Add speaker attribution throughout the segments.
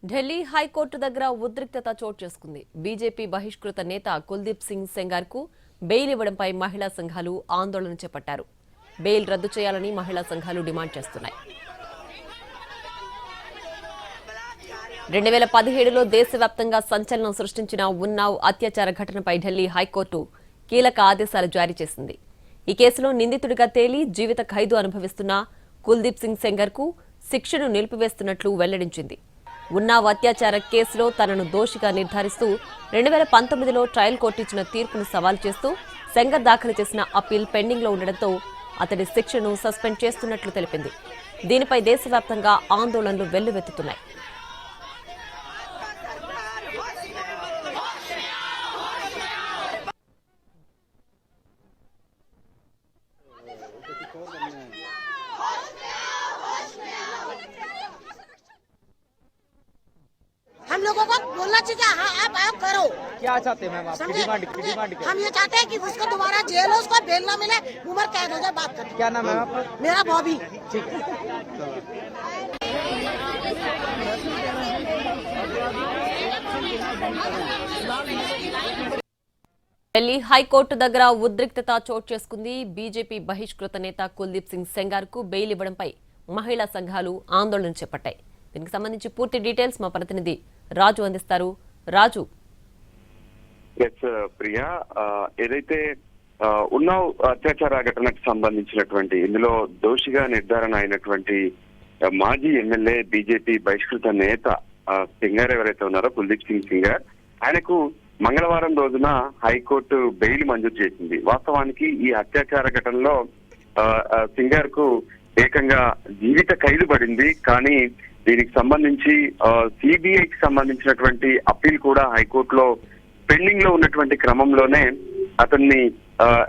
Speaker 1: Delhi high court దగ్గర ఉద్రిక్తత చోటు చేసుకుంది. బీజేపీ బహిష్కృత నేత కుల్దీప్ సింగ్ సెంగార్ కు బెయిల్ ఇవ్వడంపై మహిళా సంఘాలు ఆందోళన చేపట్టారు. బెయిల్ రద్దు చేయాలని మహిళా సంఘాలు డిమాండ్ చేస్తున్నాయి. 2017లో దేశవ్యాప్తంగా సంచలనం సృష్టించిన ఉన్నావ్ అత్యాచార ఘటనపై ఢిల్లీ హైకోర్టు కీలక ఆదేశాలు జారీ చేసింది. ఈ కేసులో నిందితుడిగా తేలి జీవిత ఖైదు అనుభవిస్తున్న కుల్దీప్ సింగ్ సెంగార్ కు శిక్షను నిలిపివేస్తున్నట్లు వెల్లడించింది. ఉన్నావ్ అత్యాచార కేసులో తనను దోషిగా నిర్ధారిస్తూ 2019లో ట్రయల్ కోర్టు ఇచ్చిన తీర్పును సవాల్ చేస్తూ సెంగర్ దాఖలు చేసిన అప్పీల్ పెండింగ్ లో ఉండడంతో అతడి శిక్షను సస్పెండ్ చేస్తున్నట్లు తెలిపింది. దీనిపై దేశవ్యాప్తంగా ఆందోళనలు వెల్లువెత్తుతున్నాయి.
Speaker 2: हम लोगों को बोलना चाहिए हाँ आप करो।
Speaker 3: क्या चाहते हैं मैम आपकी डिमांड क्या?
Speaker 2: हम ये चाहते हैं कि उसको दोबारा जेल हो, उसको बेल ना मिले, उम्र कैद हो जाए। बात करते।
Speaker 3: क्या नाम है आपका?
Speaker 2: मेरा बॉबी।
Speaker 3: ठीक है।
Speaker 1: ఢిల్లీ హైకోర్టు దగ్గర ఉద్రిక్తత చోటు చేసుకుంది. బీజేపీ బహిష్కృత నేత కుల్దీప్ సింగ్ సెంగార్ కు బెయిల్ ఇవ్వడంపై మహిళా సంఘాలు ఆందోళన చేపట్టాయి. దీనికి సంబంధించి పూర్తి డీటెయిల్స్ మా ప్రతినిధి రాజు అందిస్తారు. రాజు,
Speaker 4: ప్రియా, ఏదైతే ఉన్నావ్ అత్యాచార ఘటనకు సంబంధించినటువంటి ఇందులో దోషిగా నిర్ధారణ అయినటువంటి మాజీ ఎమ్మెల్యే బీజేపీ బహిష్కృత నేత సింగార్ ఎవరైతే ఉన్నారో కుల్దీప్ సింగ్ సెంగార్, ఆయనకు మంగళవారం రోజున హైకోర్టు బెయిల్ మంజూరు చేసింది. వాస్తవానికి ఈ అత్యాచార ఘటనలో సింగార్ కు ఏకంగా జీవిత ఖైదు పడింది. కానీ దీనికి సంబంధించి సిబిఐకి సంబంధించినటువంటి అప్పీల్ కూడా హైకోర్టులో పెండింగ్ లో ఉన్నటువంటి క్రమంలోనే అతన్ని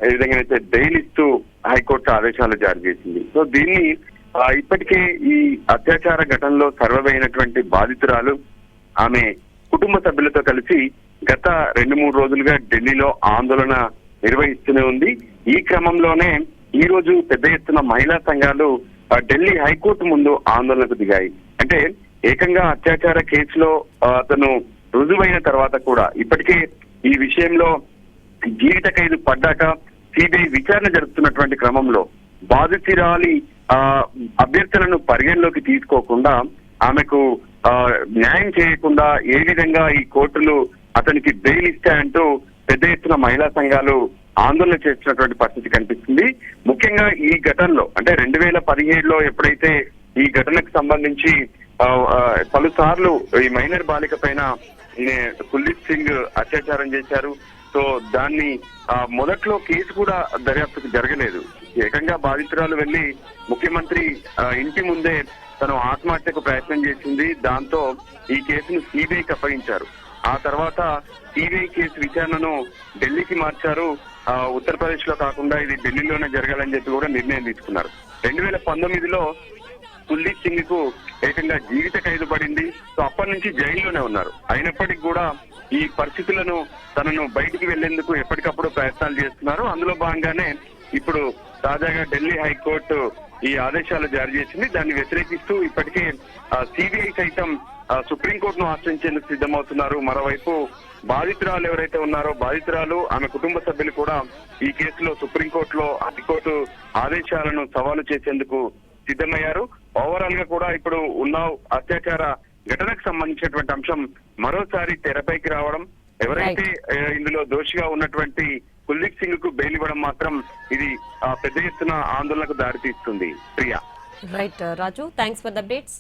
Speaker 4: ఏ విధంగా అయితే బెయిల్ ఇస్తూ హైకోర్టు ఆదేశాలు జారీ చేసింది. సో దీన్ని ఇప్పటికే ఈ అత్యాచార ఘటనలో సర్వైనటువంటి బాధితురాలు ఆమె కుటుంబ సభ్యులతో కలిసి గత 2-3 రోజులుగా ఢిల్లీలో ఆందోళన నిర్వహిస్తూనే ఉంది. ఈ క్రమంలోనే ఈ రోజు పెద్ద ఎత్తున మహిళా సంఘాలు ఢిల్లీ హైకోర్టు ముందు ఆందోళనకు దిగాయి. అంటే ఏకంగా అత్యాచార కేసులో అతను రుజువైన తర్వాత కూడా ఇప్పటికే ఈ విషయంలో జీవిత ఖైదు పడ్డాక సిబిఐ విచారణ జరుపుతున్నటువంటి క్రమంలో బాధితురాలి అభ్యర్థులను పరిగణలోకి తీసుకోకుండా ఆమెకు న్యాయం చేయకుండా ఏ విధంగా ఈ కోర్టులు అతనికి బెయిల్ ఇస్తాయంటూ పెద్ద ఎత్తున మహిళా సంఘాలు ఆందోళన చేస్తున్నటువంటి పరిస్థితి కనిపిస్తుంది. ముఖ్యంగా ఈ ఘటనలో అంటే 2017లో ఎప్పుడైతే ఈ ఘటనకు సంబంధించి పలుసార్లు ఈ మైనర్ బాలిక పైన కుల్దీప్ సింగ్ అత్యాచారం చేశారు. సో దాన్ని మొదట్లో కేసు కూడా దర్యాప్తుకు జరగలేదు. ఏకంగా బాధితురాలు వెళ్లి ముఖ్యమంత్రి ఇంటి ముందే తను ఆత్మహత్యకు ప్రయత్నం చేసింది. దాంతో ఈ కేసును సిబిఐకి అప్పగించారు. ఆ తర్వాత సిబిఐ కేసు విచారణను ఢిల్లీకి మార్చారు. ఉత్తరప్రదేశ్ లో కాకుండా ఇది ఢిల్లీలోనే జరగాలని చెప్పి కూడా నిర్ణయం తీసుకున్నారు. 2019లో కుల్దీప్ సింగ్ కు ఏకంగా జీవిత ఖైదు పడింది. సో అప్పటి నుంచి జైల్లోనే ఉన్నారు. అయినప్పటికీ కూడా ఈ పరిస్థితులను తనను బయటికి వెళ్లేందుకు ఎప్పటికప్పుడు ప్రయత్నాలు చేస్తున్నారు. అందులో భాగంగానే ఇప్పుడు తాజాగా ఢిల్లీ హైకోర్టు ఈ ఆదేశాలు జారీ చేసింది. దాన్ని వ్యతిరేకిస్తూ ఇప్పటికే సిబిఐ సైతం సుప్రీంకోర్టును ఆశ్రయించేందుకు సిద్ధమవుతున్నారు. మరోవైపు బాధితురాలు ఎవరైతే ఉన్నారో బాధితురాలు ఆమె కుటుంబ సభ్యులు కూడా ఈ కేసులో సుప్రీంకోర్టులో హైకోర్టు ఆదేశాలను సవాలు చేసేందుకు సిద్ధమయ్యారు. ఓవరాల్ గా కూడా ఇప్పుడు ఉన్నావ్ అత్యాచార ఘటనకు సంబంధించినటువంటి అంశం మరోసారి తెరపైకి రావడం, ఎవరైతే ఇందులో దోషిగా ఉన్నటువంటి కుల్దీప్ సింగ్ కు బెయిల్ ఇవ్వడం మాత్రం ఇది పెద్ద ఎత్తున ఆందోళనకు దారితీస్తుంది. Priya.
Speaker 1: Right Raju, thanks for the updates.